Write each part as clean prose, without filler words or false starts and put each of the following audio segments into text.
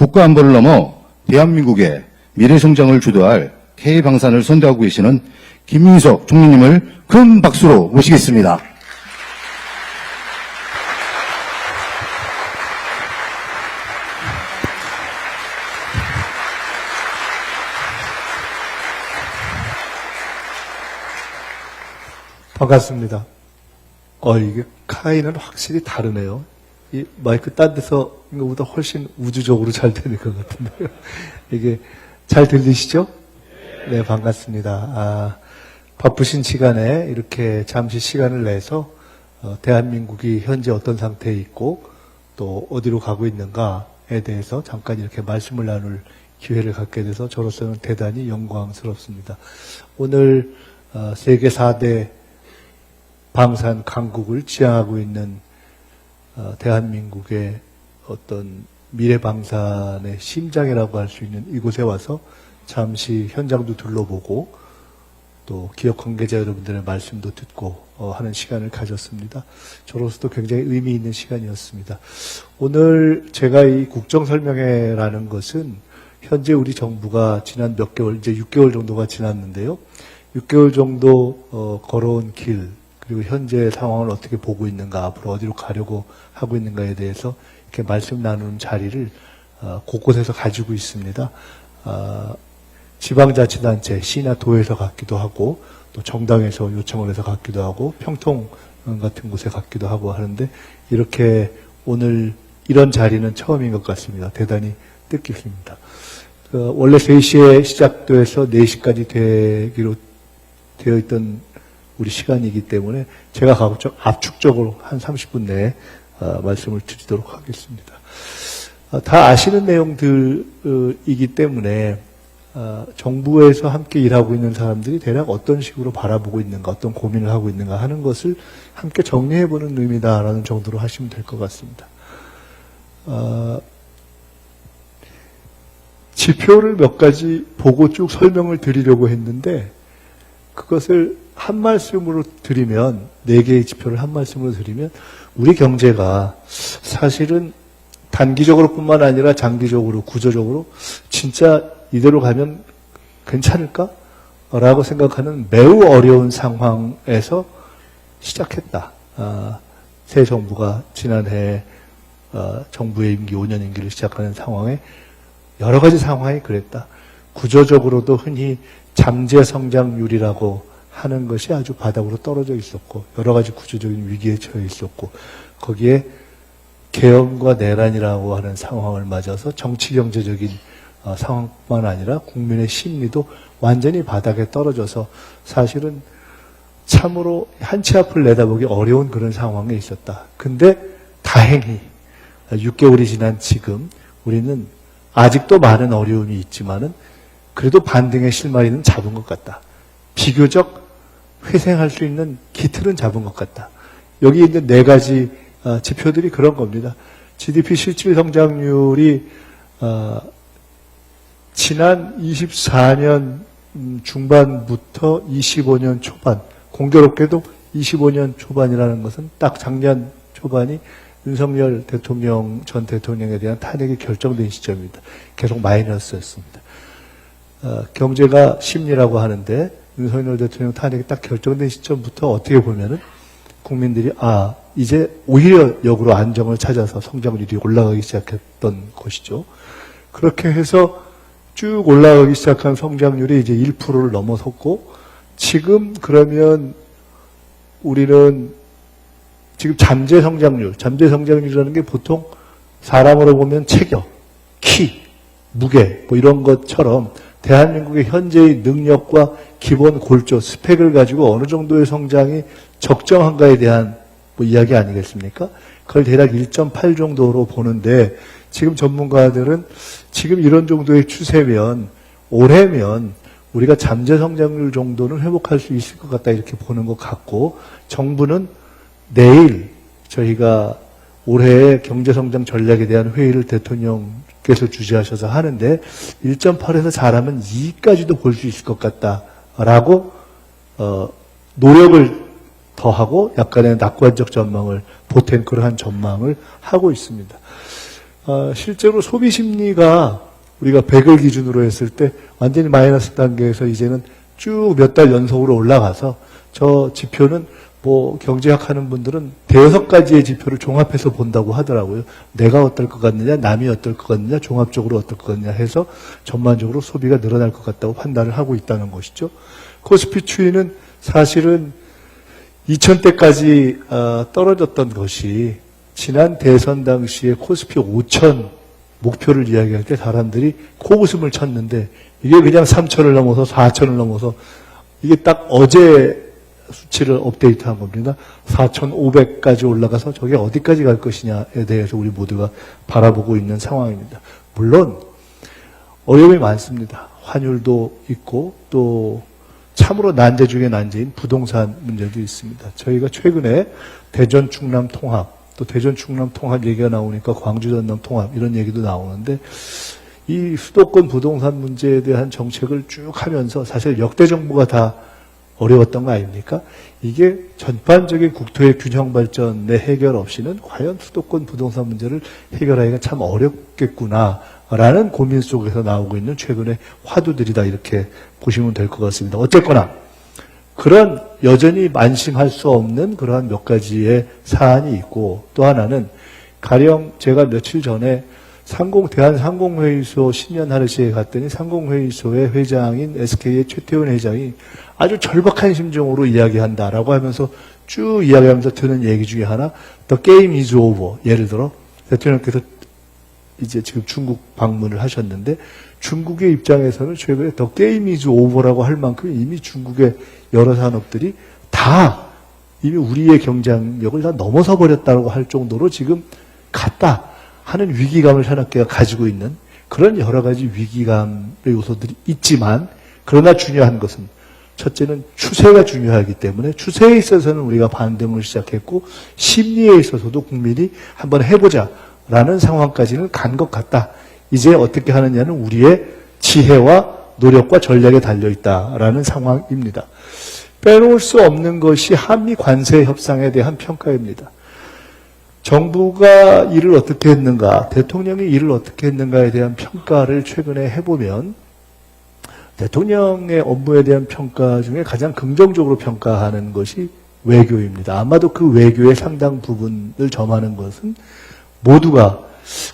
국가 안보를 넘어 대한민국의 미래 성장을 주도할 K방산을 선도하고 계시는 김민석 총리님을 큰 박수로 모시겠습니다. 반갑습니다. 이게 카이는 확실히 다르네요. 이 마이크 딴 데서 이거보다 훨씬 우주적으로 잘 되는 것 같은데요. 이게 잘 들리시죠? 네, 반갑습니다. 바쁘신 시간에 이렇게 잠시 시간을 내서 대한민국이 현재 어떤 상태에 있고 또 어디로 가고 있는가에 대해서 잠깐 이렇게 말씀을 나눌 기회를 갖게 돼서 저로서는 대단히 영광스럽습니다. 오늘 세계 4대 방산 강국을 지향하고 있는 대한민국의 어떤 미래 방산의 심장이라고 할 수 있는 이곳에 와서 잠시 현장도 둘러보고 또 기업 관계자 여러분들의 말씀도 듣고 하는 시간을 가졌습니다. 저로서도 굉장히 의미 있는 시간이었습니다. 오늘 제가 이 국정설명회라는 것은 현재 우리 정부가 지난 몇 개월, 이제 6개월 정도가 지났는데요. 6개월 정도 걸어온 길, 그리고 현재 상황을 어떻게 보고 있는가, 앞으로 어디로 가려고 하고 있는가에 대해서 이렇게 말씀 나누는 자리를 곳곳에서 가지고 있습니다. 지방자치단체, 시나 도에서 갖기도 하고, 또 정당에서 요청을 해서 갖기도 하고, 평통 같은 곳에 갖기도 하고 하는데, 이렇게 오늘 이런 자리는 처음인 것 같습니다. 대단히 뜻깊습니다. 원래 3시에 시작돼서 4시까지 되기로 되어 있던 우리 시간이기 때문에 제가 가급적 압축적으로 한 30분 내에 말씀을 드리도록 하겠습니다. 다 아시는 내용들이기 때문에 정부에서 함께 일하고 있는 사람들이 대략 어떤 식으로 바라보고 있는가, 어떤 고민을 하고 있는가 하는 것을 함께 정리해보는 의미다라는 정도로 하시면 될 것 같습니다. 지표를 몇 가지 보고 쭉 설명을 드리려고 했는데 그것을 한 말씀으로 드리면, 4개의 지표를 한 말씀으로 드리면 우리 경제가 사실은 단기적으로 뿐만 아니라 장기적으로, 구조적으로 진짜 이대로 가면 괜찮을까? 라고 생각하는 매우 어려운 상황에서 시작했다. 새 정부가 지난해 정부의 임기 5년 임기를 시작하는 상황에 여러 가지 상황이 그랬다. 구조적으로도 흔히 잠재 성장률이라고 하는 것이 아주 바닥으로 떨어져 있었고, 여러 가지 구조적인 위기에 처해 있었고, 거기에 계엄과 내란이라고 하는 상황을 맞아서 정치 경제적인 상황뿐만 아니라 국민의 심리도 완전히 바닥에 떨어져서 사실은 참으로 한치 앞을 내다보기 어려운 그런 상황에 있었다. 근데 다행히 6개월이 지난 지금 우리는 아직도 많은 어려움이 있지만은 그래도 반등의 실마리는 잡은 것 같다. 비교적 회생할 수 있는 기틀은 잡은 것 같다. 여기 있는 4가지 지표들이 그런 겁니다. GDP 실질 성장률이 지난 24년 중반부터 25년 초반, 공교롭게도 25년 초반이라는 것은 딱 작년 초반이 윤석열 대통령, 전 대통령에 대한 탄핵이 결정된 시점입니다. 계속 마이너스였습니다. 경제가 심리라고 하는데 윤석열 대통령 탄핵이 딱 결정된 시점부터 어떻게 보면은 국민들이 이제 오히려 역으로 안정을 찾아서 성장률이 올라가기 시작했던 것이죠. 그렇게 해서 쭉 올라가기 시작한 성장률이 이제 1%를 넘어섰고, 지금 그러면 우리는 지금 잠재 성장률이라는 게 보통 사람으로 보면 체격, 키, 무게 뭐 이런 것처럼 대한민국의 현재의 능력과 기본 골조, 스펙을 가지고 어느 정도의 성장이 적정한가에 대한 이야기 아니겠습니까? 그걸 대략 1.8 정도로 보는데, 지금 전문가들은 지금 이런 정도의 추세면 올해면 우리가 잠재 성장률 정도는 회복할 수 있을 것 같다 이렇게 보는 것 같고, 정부는 내일 저희가 올해의 경제성장 전략에 대한 회의를 대통령께서 주재하셔서 하는데 1.8에서 잘하면 2까지도 볼 수 있을 것 같다라고 노력을 더하고 약간의 낙관적 전망을 보탠 그러한 전망을 하고 있습니다. 실제로 소비 심리가 우리가 100을 기준으로 했을 때 완전히 마이너스 단계에서 이제는 쭉 몇 달 연속으로 올라가서 저 지표는 뭐 경제학 하는 분들은 대여섯 가지의 지표를 종합해서 본다고 하더라고요. 내가 어떨 것 같느냐, 남이 어떨 것 같느냐, 종합적으로 어떨 것 같느냐 해서 전반적으로 소비가 늘어날 것 같다고 판단을 하고 있다는 것이죠. 코스피 추이는 사실은 2000대까지 떨어졌던 것이 지난 대선 당시에 코스피 5000 목표를 이야기할 때 사람들이 코웃음을 쳤는데 이게 그냥 3000을 넘어서 4000을 넘어서 이게 딱 어제 수치를 업데이트한 겁니다. 4500까지 올라가서 저게 어디까지 갈 것이냐에 대해서 우리 모두가 바라보고 있는 상황입니다. 물론 어려움이 많습니다. 환율도 있고 또 참으로 난제 중에 난제인 부동산 문제도 있습니다. 저희가 최근에 대전 충남 통합, 또 대전 충남 통합 얘기가 나오니까 광주 전남 통합 이런 얘기도 나오는데 이 수도권 부동산 문제에 대한 정책을 쭉 하면서 사실 역대 정부가 다 어려웠던 거 아닙니까? 이게 전반적인 국토의 균형 발전의 해결 없이는 과연 수도권 부동산 문제를 해결하기가 참 어렵겠구나라는 고민 속에서 나오고 있는 최근의 화두들이다 이렇게 보시면 될 것 같습니다. 어쨌거나 그런 여전히 만심할 수 없는 그러한 몇 가지의 사안이 있고 또 하나는 가령 제가 며칠 전에 대한상공회의소 신년하르시에 갔더니 상공회의소의 회장인 SK의 최태원 회장이 아주 절박한 심정으로 이야기한다라고 하면서 쭉 이야기하면서 드는 얘기 중에 하나 The game is over. 예를 들어 대통령께서 이제 지금 중국 방문을 하셨는데 중국의 입장에서는 최근에 The game is over라고 할 만큼 이미 중국의 여러 산업들이 다 이미 우리의 경쟁력을 다 넘어서 버렸다고 할 정도로 지금 갔다 하는 위기감을 산업계가 가지고 있는 그런 여러 가지 위기감의 요소들이 있지만 그러나 중요한 것은 첫째는 추세가 중요하기 때문에 추세에 있어서는 우리가 반등을 시작했고 심리에 있어서도 국민이 한번 해보자라는 상황까지는 간 것 같다. 이제 어떻게 하느냐는 우리의 지혜와 노력과 전략에 달려있다라는 상황입니다. 빼놓을 수 없는 것이 한미 관세 협상에 대한 평가입니다. 정부가 일을 어떻게 했는가, 대통령이 일을 어떻게 했는가에 대한 평가를 최근에 해보면 대통령의 업무에 대한 평가 중에 가장 긍정적으로 평가하는 것이 외교입니다. 아마도 그 외교의 상당 부분을 점하는 것은 모두가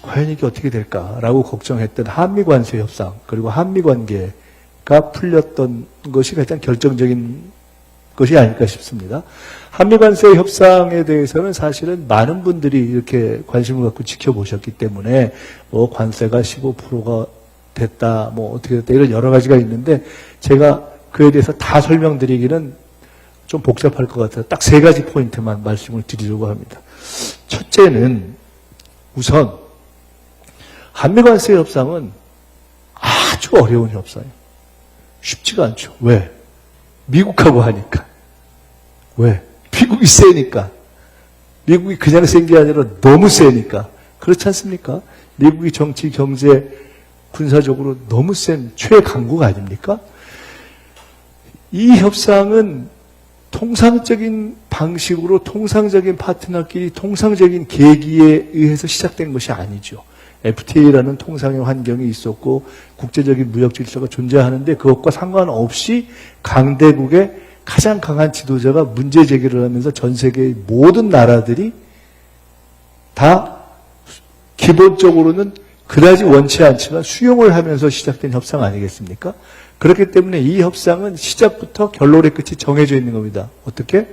과연 이게 어떻게 될까라고 걱정했던 한미 관세 협상 그리고 한미 관계가 풀렸던 것이 가장 결정적인 것이 아닐까 싶습니다. 한미 관세 협상에 대해서는 사실은 많은 분들이 이렇게 관심을 갖고 지켜보셨기 때문에 뭐 관세가 15%가 됐다, 뭐 어떻게 됐다 이런 여러 가지가 있는데 제가 그에 대해서 다 설명드리기는 좀 복잡할 것 같아서 딱 세 가지 포인트만 말씀을 드리려고 합니다. 첫째는 우선 한미 관세 협상은 아주 어려운 협상이에요. 쉽지가 않죠. 왜? 미국하고 하니까. 왜? 미국이 세니까. 미국이 그냥 센 게 아니라 너무 세니까. 그렇지 않습니까? 미국이 정치, 경제, 군사적으로 너무 센 최강국 아닙니까? 이 협상은 통상적인 방식으로 통상적인 파트너끼리 통상적인 계기에 의해서 시작된 것이 아니죠. FTA라는 통상의 환경이 있었고 국제적인 무역 질서가 존재하는데 그것과 상관없이 강대국의 가장 강한 지도자가 문제 제기를 하면서 전 세계의 모든 나라들이 다 기본적으로는 그다지 원치 않지만 수용을 하면서 시작된 협상 아니겠습니까? 그렇기 때문에 이 협상은 시작부터 결론의 끝이 정해져 있는 겁니다. 어떻게?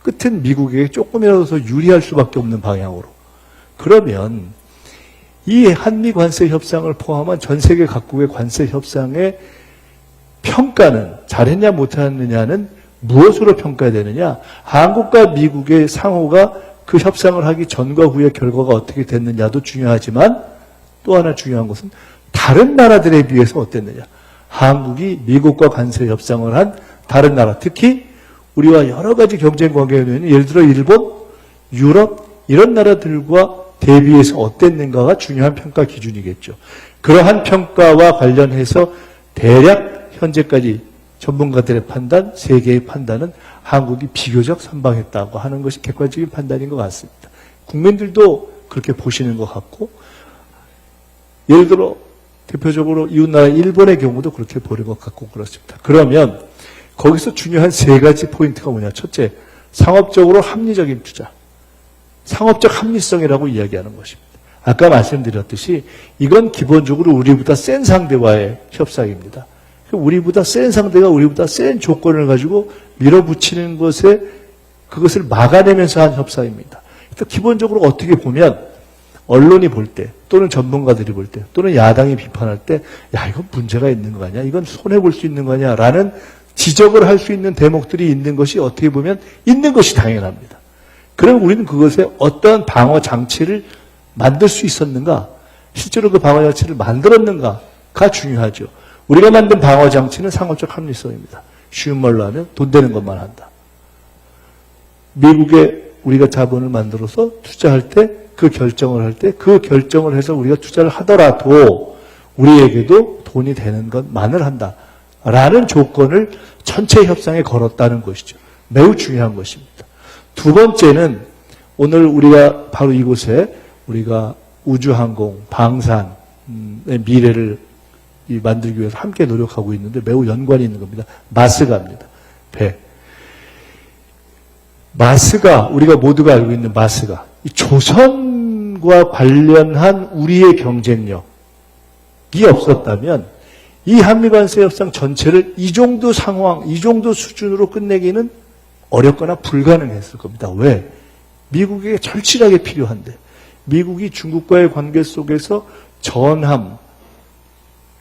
끝은 미국에게 조금이라도 더 유리할 수밖에 없는 방향으로. 그러면 이 한미 관세 협상을 포함한 전 세계 각국의 관세 협상의 평가는 잘했냐 못했느냐는 무엇으로 평가되느냐? 한국과 미국의 상호가 그 협상을 하기 전과 후의 결과가 어떻게 됐느냐도 중요하지만 또 하나 중요한 것은 다른 나라들에 비해서 어땠느냐? 한국이 미국과 관세 협상을 한 다른 나라, 특히 우리와 여러 가지 경쟁 관계에 있는 예를 들어 일본, 유럽 이런 나라들과 대비해서 어땠는가가 중요한 평가 기준이겠죠. 그러한 평가와 관련해서 대략 현재까지 전문가들의 판단, 세계의 판단은 한국이 비교적 선방했다고 하는 것이 객관적인 판단인 것 같습니다. 국민들도 그렇게 보시는 것 같고 예를 들어 대표적으로 이웃나라 일본의 경우도 그렇게 보는 것 같고 그렇습니다. 그러면 거기서 중요한 세 가지 포인트가 뭐냐. 첫째, 상업적으로 합리적인 투자. 상업적 합리성이라고 이야기하는 것입니다. 아까 말씀드렸듯이 이건 기본적으로 우리보다 센 상대와의 협상입니다. 우리보다 센 상대가 우리보다 센 조건을 가지고 밀어붙이는 것에 그것을 막아내면서 한 협상입니다. 그러니까 기본적으로 어떻게 보면 언론이 볼 때 또는 전문가들이 볼 때 또는 야당이 비판할 때 야 이건 문제가 있는 거 아니야? 이건 손해볼 수 있는 거 아니야? 라는 지적을 할 수 있는 대목들이 있는 것이 어떻게 보면 있는 것이 당연합니다. 그럼 우리는 그것에 어떠한 방어 장치를 만들 수 있었는가? 실제로 그 방어 장치를 만들었는가가 중요하죠. 우리가 만든 방어 장치는 상업적 합리성입니다. 쉬운 말로 하면 돈 되는 것만 한다. 미국에 우리가 자본을 만들어서 투자할 때 그 결정을 할 때 그 결정을 해서 우리가 투자를 하더라도 우리에게도 돈이 되는 것만을 한다. 라는 조건을 전체 협상에 걸었다는 것이죠. 매우 중요한 것입니다. 두 번째는 오늘 우리가 바로 이곳에 우리가 우주항공, 방산의 미래를 만들기 위해서 함께 노력하고 있는데 매우 연관이 있는 겁니다. 마스가입니다. 배. 마스가, 우리가 모두가 알고 있는 마스가, 이 조선과 관련한 우리의 경쟁력이 없었다면 이 한미관세 협상 전체를 이 정도 상황, 이 정도 수준으로 끝내기는 어렵거나 불가능했을 겁니다. 왜? 미국에게 절실하게 필요한데 미국이 중국과의 관계 속에서 전함을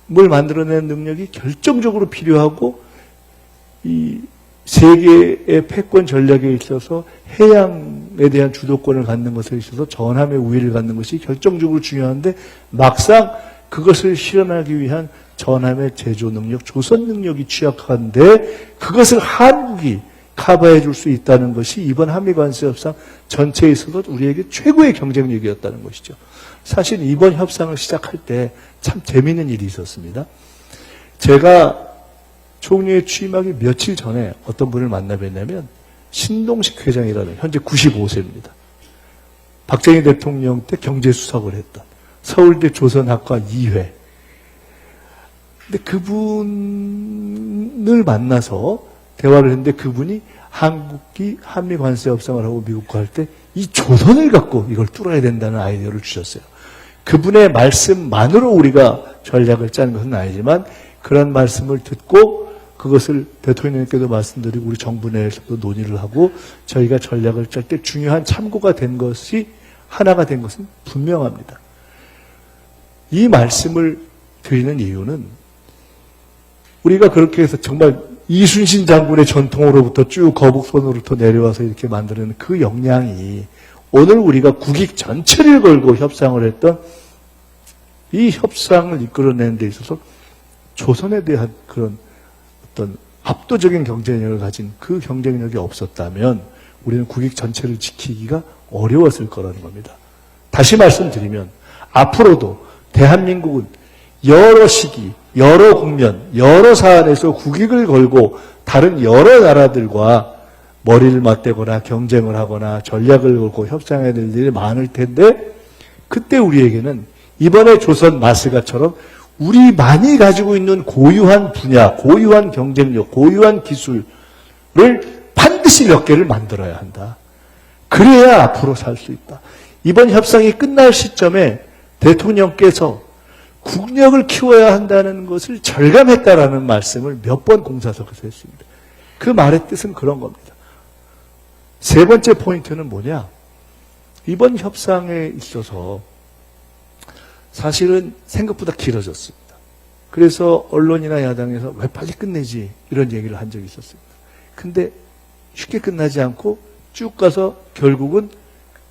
만들어내는 능력이 결정적으로 필요하고 이 세계의 패권 전략에 있어서 해양에 대한 주도권을 갖는 것에 있어서 전함의 우위를 갖는 것이 결정적으로 중요한데 막상 그것을 실현하기 위한 전함의 제조 능력, 조선 능력이 취약한데 그것을 한국이 커버해 줄 수 있다는 것이 이번 한미관세 협상 전체에 있어서 우리에게 최고의 경쟁력이었다는 것이죠. 사실 이번 협상을 시작할 때 참 재미있는 일이 있었습니다. 제가 총리에 취임하기 며칠 전에 어떤 분을 만나 뵀냐면 신동식 회장이라는 현재 95세입니다. 박정희 대통령 때 경제수석을 했던 서울대 조선학과 2회. 근데 그분을 만나서 대화를 했는데 그분이 한국이 한미 관세 협상을 하고 미국과 할 때 이 조선을 갖고 이걸 뚫어야 된다는 아이디어를 주셨어요. 그분의 말씀만으로 우리가 전략을 짜는 것은 아니지만 그런 말씀을 듣고 그것을 대통령님께도 말씀드리고 우리 정부 내에서도 논의를 하고 저희가 전략을 짤 때 중요한 참고가 된 것이 하나가 된 것은 분명합니다. 이 말씀을 드리는 이유는 우리가 그렇게 해서 정말 이순신 장군의 전통으로부터 쭉 거북선으로부터 내려와서 이렇게 만드는 그 역량이 오늘 우리가 국익 전체를 걸고 협상을 했던 이 협상을 이끌어내는 데 있어서 조선에 대한 그런 어떤 압도적인 경쟁력을 가진 그 경쟁력이 없었다면 우리는 국익 전체를 지키기가 어려웠을 거라는 겁니다. 다시 말씀드리면 앞으로도 대한민국은 여러 시기, 여러 국면, 여러 사안에서 국익을 걸고 다른 여러 나라들과 머리를 맞대거나 경쟁을 하거나 전략을 걸고 협상해야 될 일이 많을 텐데 그때 우리에게는 이번에 조선 마스가처럼 우리만이 가지고 있는 고유한 분야, 고유한 경쟁력, 고유한 기술을 반드시 몇 개를 만들어야 한다. 그래야 앞으로 살 수 있다. 이번 협상이 끝날 시점에 대통령께서 국력을 키워야 한다는 것을 절감했다라는 말씀을 몇 번 공사석에서 했습니다. 그 말의 뜻은 그런 겁니다. 세 번째 포인트는 뭐냐? 이번 협상에 있어서 사실은 생각보다 길어졌습니다. 그래서 언론이나 야당에서 왜 빨리 끝내지? 이런 얘기를 한 적이 있었습니다. 근데 쉽게 끝나지 않고 쭉 가서 결국은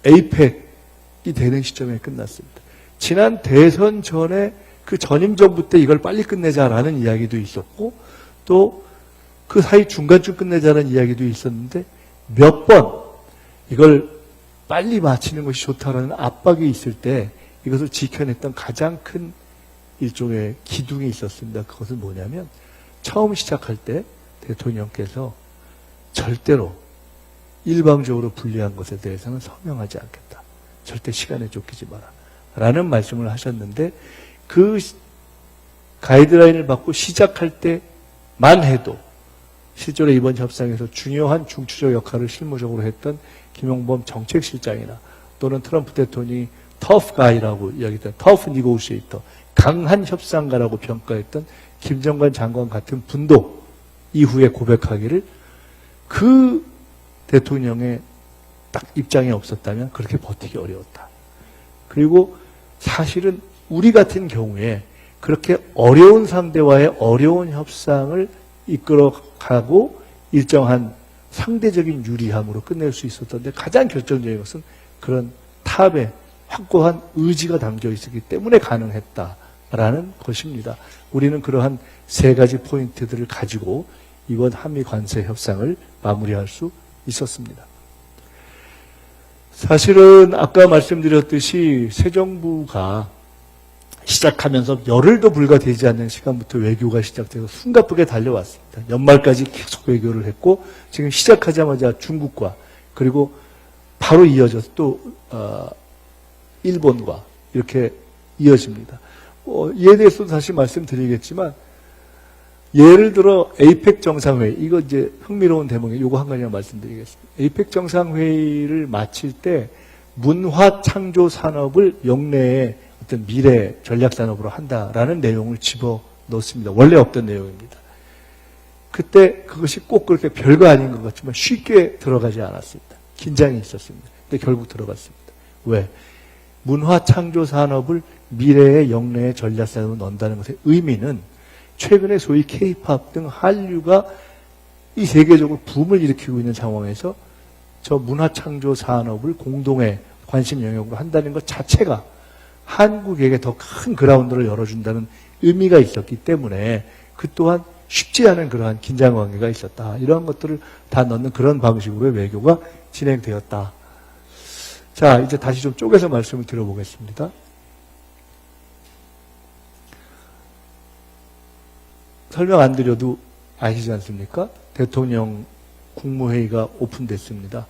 에이펙이 되는 시점에 끝났습니다. 지난 대선 전에 그 전임 정부 때 이걸 빨리 끝내자라는 이야기도 있었고 또 그 사이 중간쯤 끝내자는 이야기도 있었는데 몇 번 이걸 빨리 마치는 것이 좋다라는 압박이 있을 때 이것을 지켜냈던 가장 큰 일종의 기둥이 있었습니다. 그것은 뭐냐면 처음 시작할 때 대통령께서 절대로 일방적으로 불리한 것에 대해서는 서명하지 않겠다. 절대 시간에 쫓기지 마라. 라는 말씀을 하셨는데 그 가이드라인을 받고 시작할 때만 해도 실제로 이번 협상에서 중요한 중추적 역할을 실무적으로 했던 김용범 정책실장이나 또는 트럼프 대통령이 터프 가이라고 이야기했던 터프 니고시에이터, 강한 협상가라고 평가했던 김정관 장관 같은 분도 이후에 고백하기를 그 대통령의 딱 입장이 없었다면 그렇게 버티기 어려웠다. 그리고 사실은 우리 같은 경우에 그렇게 어려운 상대와의 어려운 협상을 이끌어가고 일정한 상대적인 유리함으로 끝낼 수 있었던데 가장 결정적인 것은 그런 탑에 확고한 의지가 담겨 있었기 때문에 가능했다라는 것입니다. 우리는 그러한 세 가지 포인트들을 가지고 이번 한미 관세 협상을 마무리할 수 있었습니다. 사실은 아까 말씀드렸듯이 새 정부가 시작하면서 열흘도 불과되지 않는 시간부터 외교가 시작돼서 숨가쁘게 달려왔습니다. 연말까지 계속 외교를 했고 지금 시작하자마자 중국과 그리고 바로 이어져서 또 일본과 이렇게 이어집니다. 이에 대해서도 다시 말씀드리겠지만 예를 들어 에이펙 정상회의, 이거 이제 흥미로운 대목이에요. 이거 한 가지만 말씀드리겠습니다. 에이펙 정상회의를 마칠 때 문화 창조 산업을 역내의 어떤 미래 전략 산업으로 한다라는 내용을 집어 넣습니다. 원래 없던 내용입니다. 그때 그것이 꼭 그렇게 별거 아닌 것 같지만 쉽게 들어가지 않았습니다. 긴장이 있었습니다. 근데 결국 들어갔습니다. 왜? 문화 창조 산업을 미래의 역내의 전략 산업으로 넣는다는 것의 의미는 최근에 소위 K-팝 등 한류가 이 세계적으로 붐을 일으키고 있는 상황에서 저 문화 창조 산업을 공동의 관심 영역으로 한다는 것 자체가 한국에게 더 큰 그라운드를 열어준다는 의미가 있었기 때문에 그 또한 쉽지 않은 그러한 긴장 관계가 있었다. 이런 것들을 다 넣는 그런 방식으로 외교가 진행되었다. 자, 이제 다시 좀 쪼개서 말씀을 드려보겠습니다. 설명 안 드려도 아시지 않습니까? 대통령 국무회의가 오픈됐습니다.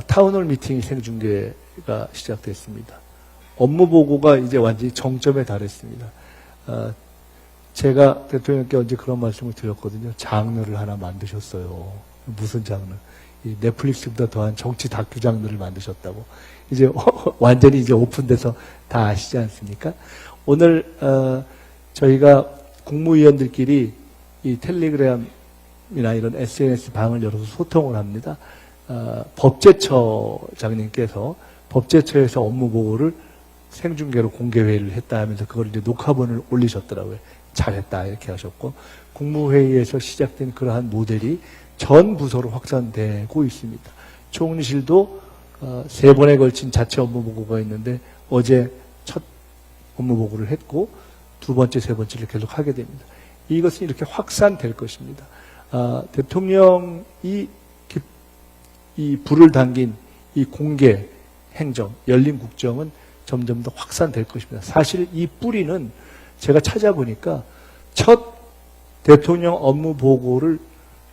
타운홀 미팅이 생중계가 시작됐습니다. 업무 보고가 이제 완전히 정점에 달했습니다. 제가 대통령께 언제 그런 말씀을 드렸거든요. 장르를 하나 만드셨어요. 무슨 장르? 이 넷플릭스보다 더한 정치 다큐 장르를 만드셨다고. 이제 완전히 이제 오픈돼서 다 아시지 않습니까? 오늘 저희가 국무위원들끼리 이 텔레그램이나 이런 SNS 방을 열어서 소통을 합니다. 법제처장님께서 법제처에서 업무 보고를 생중계로 공개회의를 했다 하면서 그걸 이제 녹화본을 올리셨더라고요. 잘했다 이렇게 하셨고 국무회의에서 시작된 그러한 모델이 전 부서로 확산되고 있습니다. 총리실도 3번에 걸친 자체 업무 보고가 있는데 어제 첫 업무 보고를 했고 2번째, 3번째를 계속 하게 됩니다. 이것은 이렇게 확산될 것입니다. 대통령이 이 불을 당긴 이 공개 행정, 열린 국정은 점점 더 확산될 것입니다. 사실 이 뿌리는 제가 찾아보니까 첫 대통령 업무 보고를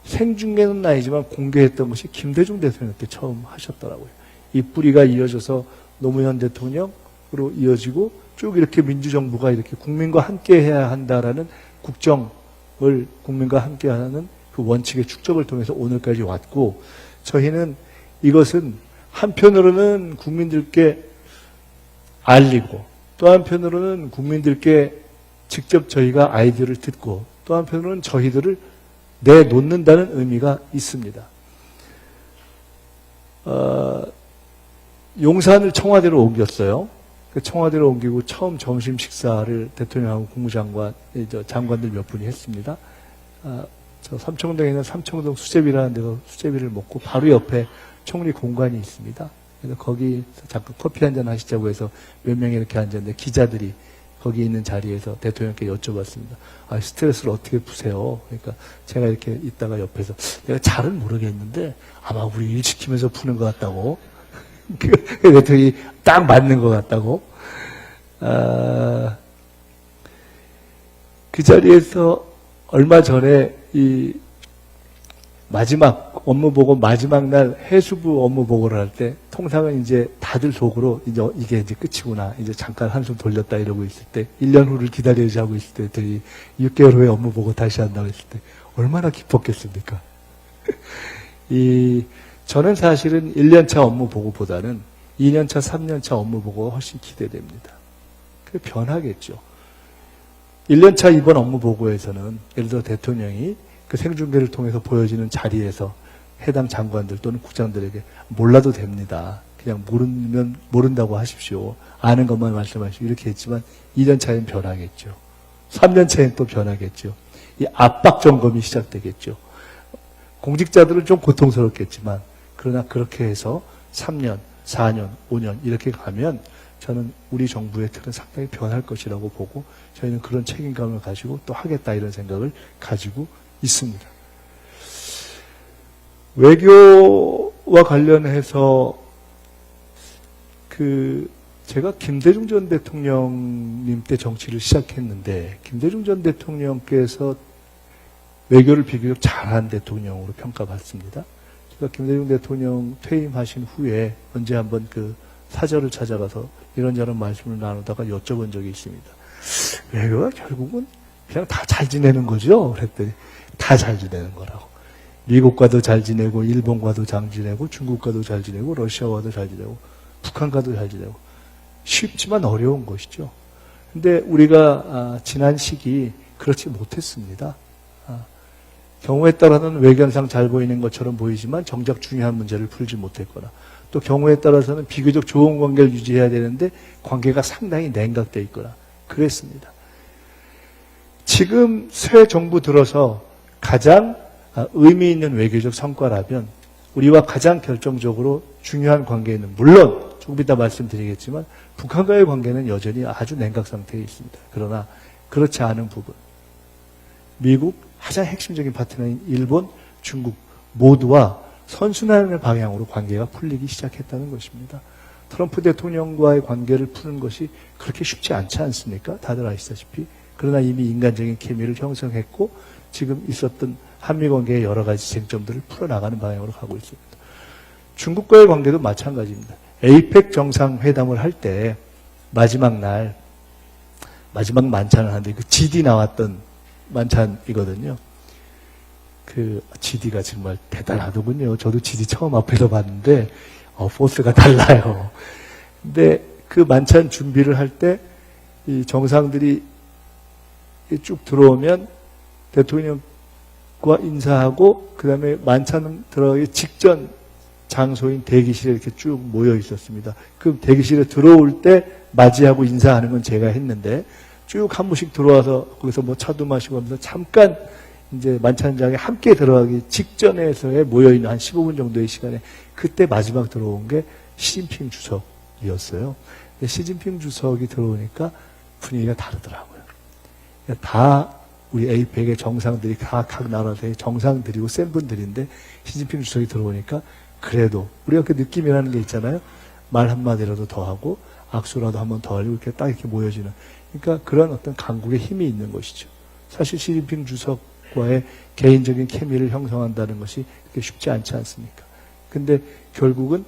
생중계는 아니지만 공개했던 것이 김대중 대통령 때 처음 하셨더라고요. 이 뿌리가 이어져서 노무현 대통령으로 이어지고 쭉 이렇게 민주정부가 이렇게 국민과 함께 해야 한다라는 국정을 국민과 함께 하는 그 원칙의 축적을 통해서 오늘까지 왔고 저희는 이것은 한편으로는 국민들께 알리고 또 한편으로는 국민들께 직접 저희가 아이디어를 듣고 또 한편으로는 저희들을 내놓는다는 의미가 있습니다. 용산을 청와대로 옮겼어요. 청와대로 옮기고 처음 점심 식사를 대통령하고 국무장관, 장관들 몇 분이 했습니다. 저 삼청동에 있는 삼청동 수제비라는 데서 수제비를 먹고 바로 옆에 총리 공간이 있습니다. 그래서 거기 잠깐 커피 한잔 하시자고 해서 몇 명이 이렇게 앉았는데 기자들이 거기 있는 자리에서 대통령께 여쭤봤습니다. 스트레스를 어떻게 푸세요? 그러니까 제가 이렇게 있다가 옆에서 내가 잘은 모르겠는데 아마 우리 일 시키면서 푸는 것 같다고. 대통령이 딱 맞는 것 같다고. 그 자리에서 얼마 전에 이 마지막 업무 보고 마지막 날 해수부 업무 보고를 할 때 통상은 이제 다들 속으로 이제 이게 이제 끝이구나. 이제 잠깐 한숨 돌렸다 이러고 있을 때 1년 후를 기다려야지 하고 있을 때 애들이 6개월 후에 업무 보고 다시 한다고 했을 때 얼마나 기뻤겠습니까? 저는 사실은 1년차 업무 보고보다는 2년차, 3년차 업무 보고가 훨씬 기대됩니다. 그 변하겠죠. 1년차 이번 업무 보고에서는 예를 들어 대통령이 그 생중계를 통해서 보여지는 자리에서 해당 장관들 또는 국장들에게 몰라도 됩니다. 그냥 모르면 모른다고 하십시오. 아는 것만 말씀하시고 이렇게 했지만 2년차엔 변하겠죠. 3년차엔 또 변하겠죠. 이 압박 점검이 시작되겠죠. 공직자들은 좀 고통스럽겠지만 그러나 그렇게 해서 3년, 4년, 5년 이렇게 가면 저는 우리 정부의 틀은 상당히 변할 것이라고 보고 저희는 그런 책임감을 가지고 또 하겠다 이런 생각을 가지고 있습니다. 외교와 관련해서 제가 김대중 전 대통령님 때 정치를 시작했는데 김대중 전 대통령께서 외교를 비교적 잘한 대통령으로 평가받습니다. 제가 김대중 대통령 퇴임하신 후에 언제 한번 그 사저를 찾아가서 이런저런 말씀을 나누다가 여쭤본 적이 있습니다. 외교가 결국은 그냥 다 잘 지내는 거죠? 그랬더니 다 잘 지내는 거라고. 미국과도 잘 지내고 일본과도 잘 지내고 중국과도 잘 지내고 러시아와도 잘 지내고 북한과도 잘 지내고 쉽지만 어려운 것이죠. 근데 우리가 지난 시기 그렇지 못했습니다. 경우에 따라서는 외견상 잘 보이는 것처럼 보이지만 정작 중요한 문제를 풀지 못했거나 또 경우에 따라서는 비교적 좋은 관계를 유지해야 되는데 관계가 상당히 냉각되어 있거나 그랬습니다. 지금 새 정부 들어서 가장 의미 있는 외교적 성과라면 우리와 가장 결정적으로 중요한 관계는 물론 조금 이따 말씀드리겠지만 북한과의 관계는 여전히 아주 냉각 상태에 있습니다. 그러나 그렇지 않은 부분 미국 가장 핵심적인 파트너인 일본, 중국 모두와 선순환의 방향으로 관계가 풀리기 시작했다는 것입니다. 트럼프 대통령과의 관계를 푸는 것이 그렇게 쉽지 않지 않습니까? 다들 아시다시피. 그러나 이미 인간적인 케미를 형성했고 지금 있었던 한미 관계의 여러 가지 쟁점들을 풀어나가는 방향으로 가고 있습니다. 중국과의 관계도 마찬가지입니다. 에이펙 정상회담을 할 때 마지막 날 마지막 만찬을 하는데 그 GD 나왔던 만찬이거든요. 그 GD가 정말 대단하더군요. 저도 GD 처음 앞에서 봤는데 포스가 달라요. 근데 그 만찬 준비를 할 때 이 정상들이 쭉 들어오면 대통령과 인사하고 그 다음에 만찬 들어가기 직전 장소인 대기실에 이렇게 쭉 모여 있었습니다. 그 대기실에 들어올 때 맞이하고 인사하는 건 제가 했는데 쭉 한 분씩 들어와서 거기서 뭐 차도 마시고 하면서 잠깐 이제 만찬장에 함께 들어가기 직전에서의 모여있는 한 15분 정도의 시간에 그때 마지막 들어온 게 시진핑 주석이었어요. 근데 시진핑 주석이 들어오니까 분위기가 다르더라고요. 다 우리 에이펙의 정상들이 다 각 나라의 정상들이고 센 분들인데 시진핑 주석이 들어오니까 그래도 우리가 그 느낌이라는 게 있잖아요. 말 한마디라도 더 하고 악수라도 한번 더 하고 이렇게 딱 이렇게 모여지는 그러니까 그런 어떤 강국의 힘이 있는 것이죠. 사실 시진핑 주석과의 개인적인 케미를 형성한다는 것이 그렇게 쉽지 않지 않습니까? 근데 결국은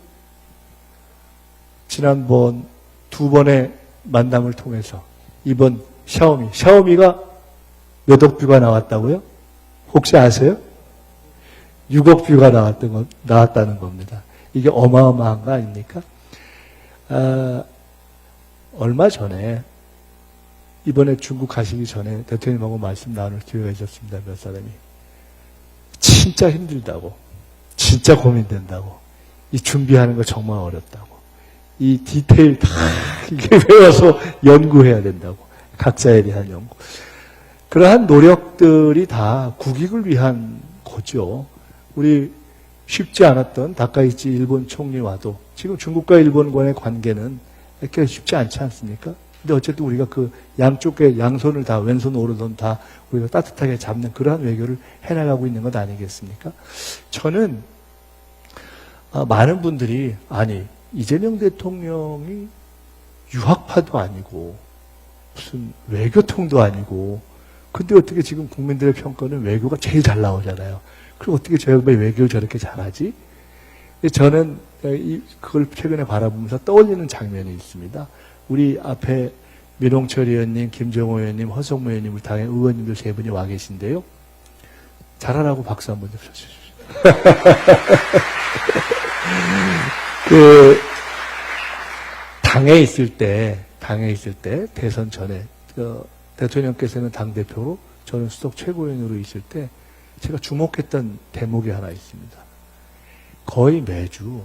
지난번 두 번의 만남을 통해서 이번 샤오미가 몇 억 뷰가 나왔다고요? 혹시 아세요? 6억 뷰가 나왔다는 겁니다. 이게 어마어마한 거 아닙니까? 얼마 전에 이번에 중국 가시기 전에 대통령하고 말씀 나눌 기회가 있었습니다. 몇 사람이. 진짜 힘들다고. 진짜 고민된다고. 이 준비하는 거 정말 어렵다고. 이 디테일 다 이게 외워서 연구해야 된다고. 각자에 대한 연구. 그러한 노력들이 다 국익을 위한 거죠. 우리 쉽지 않았던 다카이치 일본 총리와도 지금 중국과 일본 간의 관계는 이렇게 쉽지 않지 않습니까? 근데 어쨌든 우리가 그 양쪽에 양손을 다 왼손 오른손 다 우리가 따뜻하게 잡는 그러한 외교를 해나가고 있는 것 아니겠습니까? 저는 많은 분들이 아니 이재명 대통령이 유학파도 아니고 무슨 외교통도 아니고 근데 어떻게 지금 국민들의 평가는 외교가 제일 잘 나오잖아요. 그리고 어떻게 저형의 외교를 저렇게 잘하지? 저는 그걸 최근에 바라보면서 떠올리는 장면이 있습니다. 우리 앞에 민홍철 의원님, 김정호 의원님, 허성무 의원님, 우리 당의 의원님들 세 분이 와 계신데요. 잘하라고 박수 한번 좀 쳐주십시오. 당에 있을 때, 대선 전에, 대통령께서는 당대표로, 저는 수석 최고위원으로 있을 때, 제가 주목했던 대목이 하나 있습니다. 거의 매주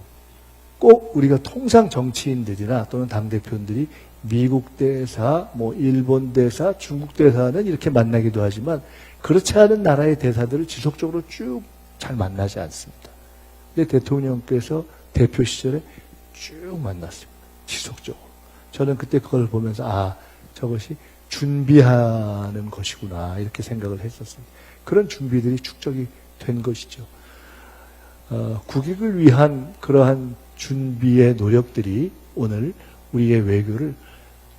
꼭 우리가 통상 정치인들이나 또는 당대표들이 미국 대사, 일본 대사, 중국 대사는 이렇게 만나기도 하지만 그렇지 않은 나라의 대사들을 지속적으로 쭉 잘 만나지 않습니다. 근데 대통령께서 대표 시절에 쭉 만났습니다. 지속적으로. 저는 그때 그걸 보면서 저것이 준비하는 것이구나 이렇게 생각을 했었습니다. 그런 준비들이 축적이 된 것이죠. 국익을 위한 그러한 준비의 노력들이 오늘 우리의 외교를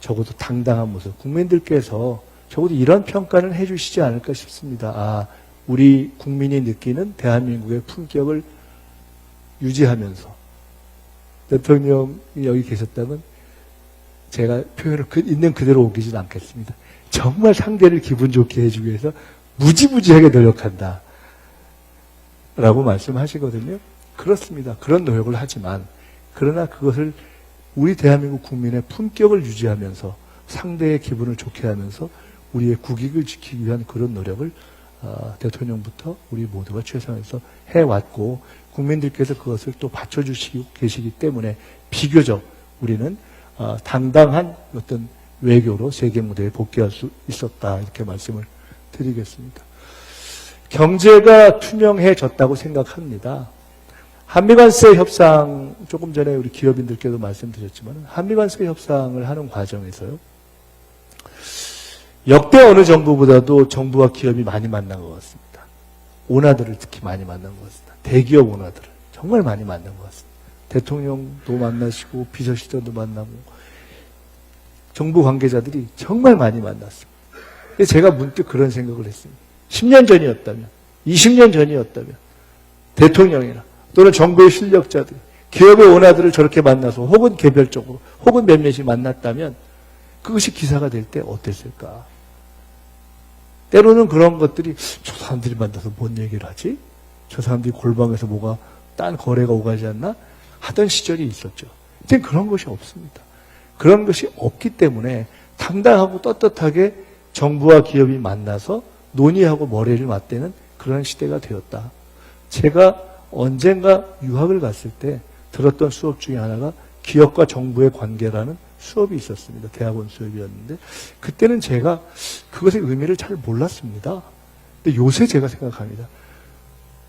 적어도 당당한 모습, 국민들께서 적어도 이런 평가는 해주시지 않을까 싶습니다. 우리 국민이 느끼는 대한민국의 품격을 유지하면서 대통령이 여기 계셨다면 제가 표현을 있는 그대로 옮기진 않겠습니다. 정말 상대를 기분 좋게 해주기 위해서 무지무지하게 노력한다. 라고 말씀하시거든요. 그렇습니다. 그런 노력을 하지만 그러나 그것을 우리 대한민국 국민의 품격을 유지하면서 상대의 기분을 좋게 하면서 우리의 국익을 지키기 위한 그런 노력을 대통령부터 우리 모두가 최선에서 해왔고 국민들께서 그것을 또 받쳐주시고 계시기 때문에 비교적 우리는 당당한 어떤 외교로 세계 무대에 복귀할 수 있었다 이렇게 말씀을 드리겠습니다. 경제가 투명해졌다고 생각합니다. 한미관세 협상, 조금 전에 우리 기업인들께도 말씀드렸지만 한미관세 협상을 하는 과정에서요. 역대 어느 정부보다도 정부와 기업이 많이 만난 것 같습니다. 오나들을 특히 많이 만난 것 같습니다. 대기업 오나들을 정말 많이 만난 것 같습니다. 대통령도 만나시고 비서실장도 만나고 정부 관계자들이 정말 많이 만났습니다. 제가 문득 그런 생각을 했습니다. 10년 전이었다면, 20년 전이었다면 대통령이나 또는 정부의 실력자들, 기업의 오나들을 저렇게 만나서 혹은 개별적으로 혹은 몇몇이 만났다면 그것이 기사가 될 때 어땠을까? 때로는 그런 것들이 저 사람들이 만나서 뭔 얘기를 하지? 저 사람들이 골방에서 뭐가 딴 거래가 오가지 않나? 하던 시절이 있었죠. 이제 그런 것이 없습니다. 그런 것이 없기 때문에 당당하고 떳떳하게 정부와 기업이 만나서 논의하고 머리를 맞대는 그런 시대가 되었다. 제가 언젠가 유학을 갔을 때 들었던 수업 중에 하나가 기업과 정부의 관계라는 수업이 있었습니다. 대학원 수업이었는데 그때는 제가 그것의 의미를 잘 몰랐습니다. 근데 요새 제가 생각합니다.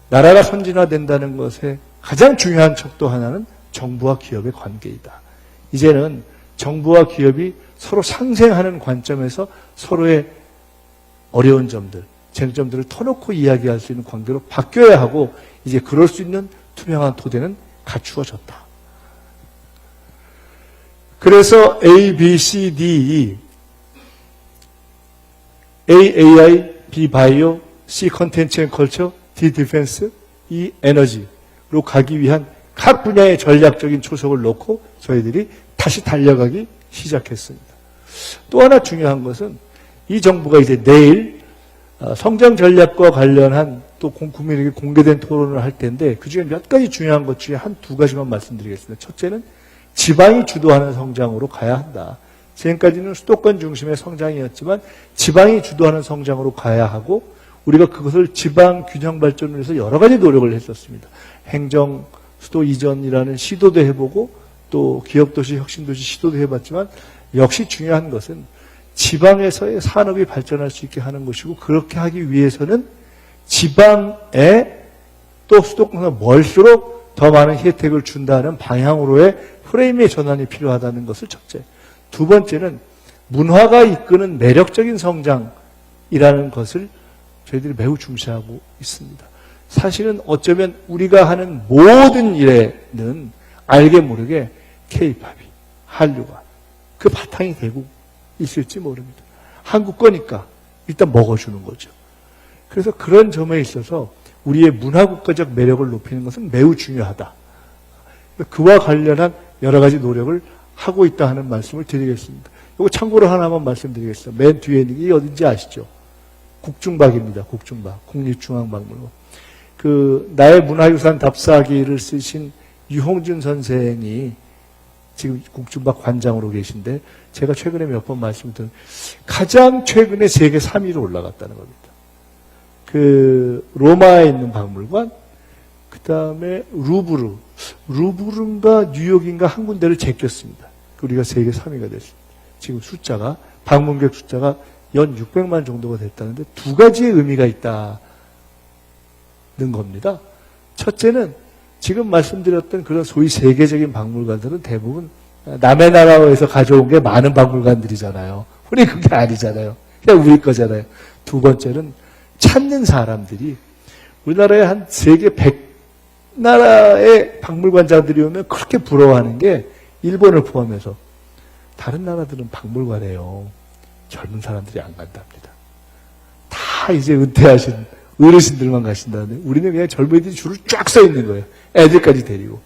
나라가 선진화된다는 것의 가장 중요한 척도 하나는 정부와 기업의 관계이다. 이제는 정부와 기업이 서로 상생하는 관점에서 서로의 어려운 점들, 쟁점들을 터놓고 이야기할 수 있는 관계로 바뀌어야 하고 이제 그럴 수 있는 투명한 토대는 갖추어졌다. 그래서 A, B, C, D, A, AI, B, 바이오, C, 컨텐츠 앤 컬처, D, 디펜스, E, 에너지로 가기 위한 각 분야의 전략적인 초석을 놓고 저희들이 다시 달려가기 시작했습니다. 또 하나 중요한 것은 이 정부가 이제 내일 성장 전략과 관련한 또 국민에게 공개된 토론을 할 텐데 그중에 몇 가지 중요한 것 중에 두 가지만 말씀드리겠습니다. 첫째는 지방이 주도하는 성장으로 가야 한다. 지금까지는 수도권 중심의 성장이었지만 지방이 주도하는 성장으로 가야 하고 우리가 그것을 지방 균형 발전을 위해서 여러 가지 노력을 했었습니다. 행정 수도 이전이라는 시도도 해보고 또 기업도시 혁신도시 시도도 해봤지만 역시 중요한 것은 지방에서의 산업이 발전할 수 있게 하는 것이고 그렇게 하기 위해서는 지방에 또 수도권보다 멀수록 더 많은 혜택을 준다는 방향으로의 프레임의 전환이 필요하다는 것을 첫째. 두 번째는 문화가 이끄는 매력적인 성장이라는 것을 저희들이 매우 중시하고 있습니다. 사실은 어쩌면 우리가 하는 모든 일에는 알게 모르게 K-팝이, 한류가 그 바탕이 되고 있을지 모릅니다. 한국 거니까 일단 먹어주는 거죠. 그래서 그런 점에 있어서 우리의 문화국가적 매력을 높이는 것은 매우 중요하다. 그와 관련한 여러 가지 노력을 하고 있다 하는 말씀을 드리겠습니다. 이거 참고로 하나만 말씀드리겠습니다. 맨 뒤에 있는 게 어딘지 아시죠? 국중박입니다. 국중박. 국립중앙박물관. 나의 문화유산 답사기를 쓰신 유홍준 선생이 지금 국중박 관장으로 계신데, 제가 최근에 몇 번 말씀드린, 가장 최근에 세계 3위로 올라갔다는 겁니다. 로마에 있는 박물관, 그 다음에 루브르인가 뉴욕인가 한 군데를 제꼈습니다. 우리가 세계 3위가 됐습니다. 지금 방문객 숫자가 연 600만 정도가 됐다는데, 두 가지의 의미가 있다는 겁니다. 첫째는 지금 말씀드렸던 그런 소위 세계적인 박물관들은 대부분 남의 나라에서 가져온 게 많은 박물관들이잖아요. 우리 그게 아니잖아요. 그냥 우리 거잖아요. 두 번째는 찾는 사람들이 우리나라에 한 세계 100나라의 박물관자들이 오면 그렇게 부러워하는 게 일본을 포함해서 다른 나라들은 박물관에요. 젊은 사람들이 안 간답니다. 다 이제 은퇴하신 어르신들만 가신다는데 우리는 그냥 젊은이들이 줄을 쫙 서 있는 거예요. 애들까지 데리고.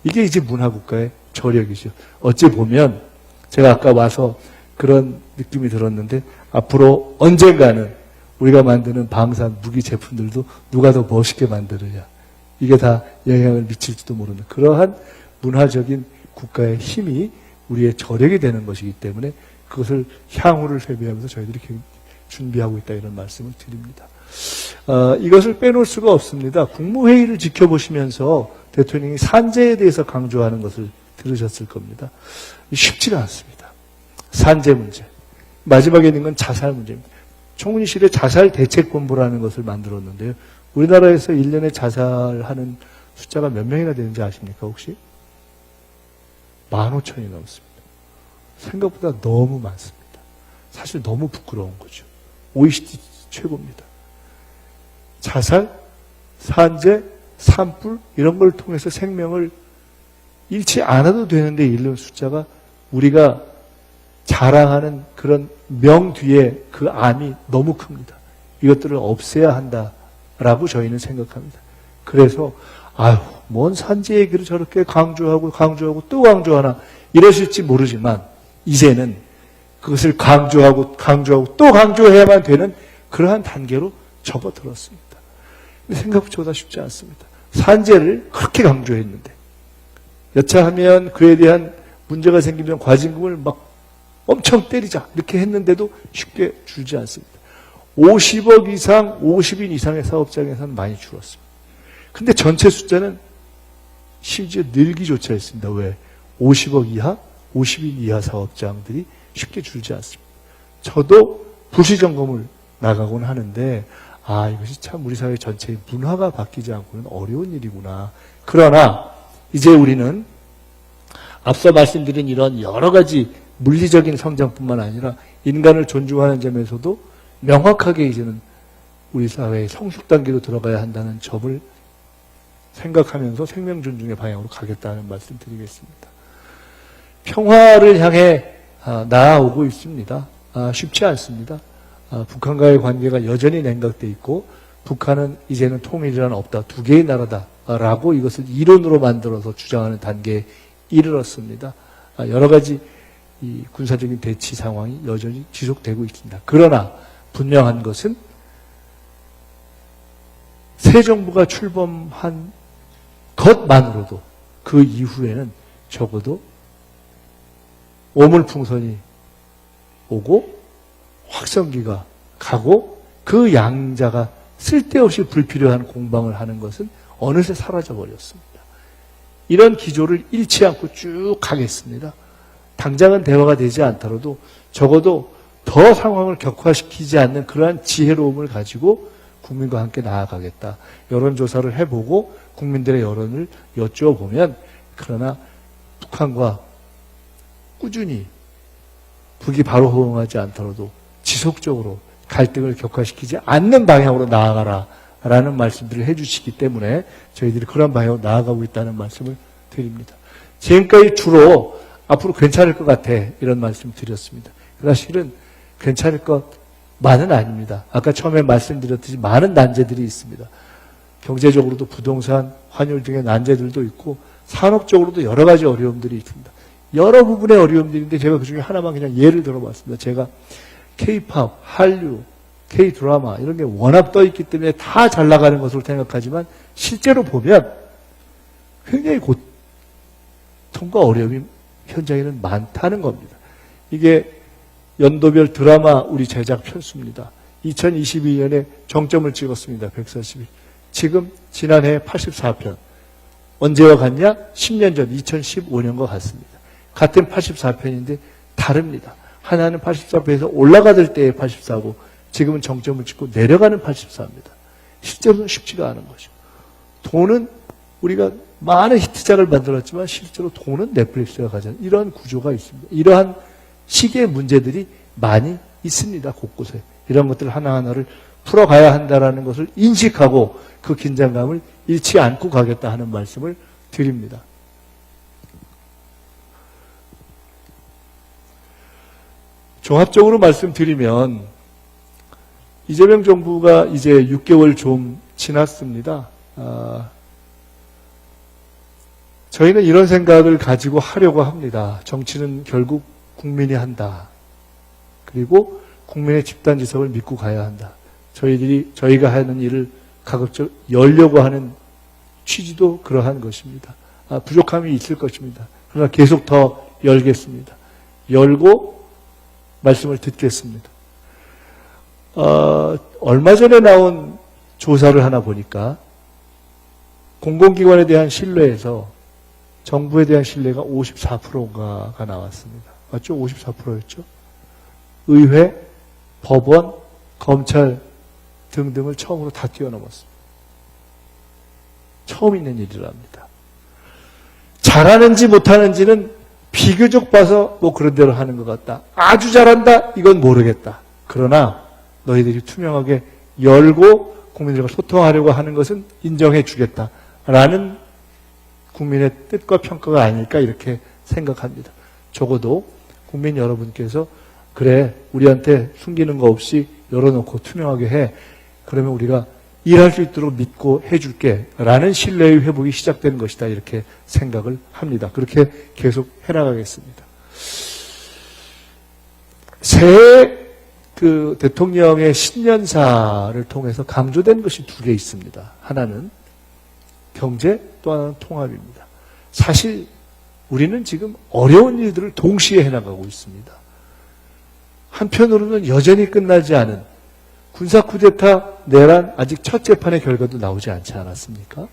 이게 이제 문화국가의 저력이죠. 어찌 보면 제가 아까 와서 그런 느낌이 들었는데 앞으로 언젠가는 우리가 만드는 방산 무기 제품들도 누가 더 멋있게 만드느냐. 이게 다 영향을 미칠지도 모르는 그러한 문화적인 국가의 힘이 우리의 저력이 되는 것이기 때문에 그것을 향후를 대비하면서 저희들이 준비하고 있다 이런 말씀을 드립니다. 이것을 빼놓을 수가 없습니다. 국무회의를 지켜보시면서 대통령이 산재에 대해서 강조하는 것을 들으셨을 겁니다. 쉽지가 않습니다. 산재 문제. 마지막에 있는 건 자살 문제입니다. 총리실에 자살대책본부라는 것을 만들었는데요. 우리나라에서 1년에 자살하는 숫자가 몇 명이나 되는지 아십니까 혹시? 15,000이 넘습니다. 생각보다 너무 많습니다. 사실 너무 부끄러운 거죠. OECD 최고입니다. 자살, 산재, 산불 이런 걸 통해서 생명을 잃지 않아도 되는데 잃는 숫자가 우리가 자랑하는 그런 명 뒤에 그 암이 너무 큽니다. 이것들을 없애야 한다라고 저희는 생각합니다. 그래서 뭔 산재 얘기를 저렇게 강조하고 또 강조하나 이러실지 모르지만 이제는 그것을 강조하고 또 강조해야만 되는 그러한 단계로 접어들었습니다. 생각보다 쉽지 않습니다. 산재를 그렇게 강조했는데 여차하면 그에 대한 문제가 생기면 과징금을 막 엄청 때리자 이렇게 했는데도 쉽게 줄지 않습니다. 50억 이상, 50인 이상의 사업장에서는 많이 줄었습니다. 근데 전체 숫자는 심지어 늘기조차 했습니다. 왜? 50억 이하, 50인 이하 사업장들이 쉽게 줄지 않습니다. 저도 부시점검을 나가곤 하는데 이것이 참 우리 사회 전체의 문화가 바뀌지 않고는 어려운 일이구나. 그러나 이제 우리는 앞서 말씀드린 이런 여러 가지 물리적인 성장뿐만 아니라 인간을 존중하는 점에서도 명확하게 이제는 우리 사회의 성숙 단계로 들어가야 한다는 점을 생각하면서 생명 존중의 방향으로 가겠다는 말씀 드리겠습니다. 평화를 향해 나아오고 있습니다. 쉽지 않습니다. 북한과의 관계가 여전히 냉각돼 있고 북한은 이제는 통일이란 없다. 두 개의 나라다라고 이것을 이론으로 만들어서 주장하는 단계에 이르렀습니다. 여러 가지 이 군사적인 대치 상황이 여전히 지속되고 있습니다. 그러나 분명한 것은 새 정부가 출범한 것만으로도 그 이후에는 적어도 오물풍선이 오고 확성기가 가고 그 양자가 쓸데없이 불필요한 공방을 하는 것은 어느새 사라져버렸습니다. 이런 기조를 잃지 않고 쭉 가겠습니다. 당장은 대화가 되지 않더라도 적어도 더 상황을 격화시키지 않는 그러한 지혜로움을 가지고 국민과 함께 나아가겠다. 여론조사를 해보고 국민들의 여론을 여쭈어보면 그러나 북한과 꾸준히 북이 바로 호응하지 않더라도 지속적으로 갈등을 격화시키지 않는 방향으로 나아가라 라는 말씀들을 해주시기 때문에 저희들이 그런 방향으로 나아가고 있다는 말씀을 드립니다. 지금까지 주로 앞으로 괜찮을 것 같아 이런 말씀 드렸습니다. 사실은 괜찮을 것만은 아닙니다. 아까 처음에 말씀드렸듯이 많은 난제들이 있습니다. 경제적으로도 부동산, 환율 등의 난제들도 있고 산업적으로도 여러 가지 어려움들이 있습니다. 여러 부분의 어려움들인데 제가 그중에 하나만 그냥 예를 들어봤습니다. 제가 K-팝, 한류, K-드라마 이런 게 워낙 떠 있기 때문에 다 잘 나가는 것으로 생각하지만 실제로 보면 굉장히 고통과 어려움이 현장에는 많다는 겁니다. 이게 연도별 드라마 우리 제작 편수입니다. 2022년에 정점을 찍었습니다. 140일. 지금 지난해 84편. 언제와 같냐? 10년 전 2015년과 같습니다. 같은 84편인데 다릅니다. 하나는 84편에서 올라가들 때의 84고 지금은 정점을 찍고 내려가는 84입니다. 실제로는 쉽지가 않은 거죠. 돈은 우리가 많은 히트작을 만들었지만 실제로 돈은 넷플릭스가 가져는 이러한 구조가 있습니다. 이러한 시기의 문제들이 많이 있습니다. 곳곳에. 이런 것들 하나하나를 풀어가야 한다는 것을 인식하고 그 긴장감을 잃지 않고 가겠다 하는 말씀을 드립니다. 종합적으로 말씀드리면 이재명 정부가 이제 6개월 좀 지났습니다. 저희는 이런 생각을 가지고 하려고 합니다. 정치는 결국 국민이 한다. 그리고 국민의 집단지성을 믿고 가야 한다. 저희가 하는 일을 가급적 열려고 하는 취지도 그러한 것입니다. 부족함이 있을 것입니다. 그러나 계속 더 열겠습니다. 열고 말씀을 듣겠습니다. 얼마 전에 나온 조사를 하나 보니까 공공기관에 대한 신뢰에서 정부에 대한 신뢰가 54%가 나왔습니다. 맞죠? 54%였죠? 의회, 법원, 검찰 등등을 처음으로 다 뛰어넘었습니다. 처음 있는 일이랍니다. 잘하는지 못하는지는 비교적 봐서 뭐 그런 대로 하는 것 같다. 아주 잘한다? 이건 모르겠다. 그러나 너희들이 투명하게 열고 국민들과 소통하려고 하는 것은 인정해 주겠다라는 국민의 뜻과 평가가 아닐까 이렇게 생각합니다. 적어도 국민 여러분께서 그래 우리한테 숨기는 거 없이 열어놓고 투명하게 해. 그러면 우리가 일할 수 있도록 믿고 해줄게 라는 신뢰의 회복이 시작되는 것이다 이렇게 생각을 합니다. 그렇게 계속 해나가겠습니다. 새해 그 대통령의 신년사를 통해서 강조된 것이 두 개 있습니다. 하나는 경제, 또 하나는 통합입니다. 사실 우리는 지금 어려운 일들을 동시에 해나가고 있습니다. 한편으로는 여전히 끝나지 않은 군사 쿠데타 내란 아직 첫 재판의 결과도 나오지 않지 않았습니까?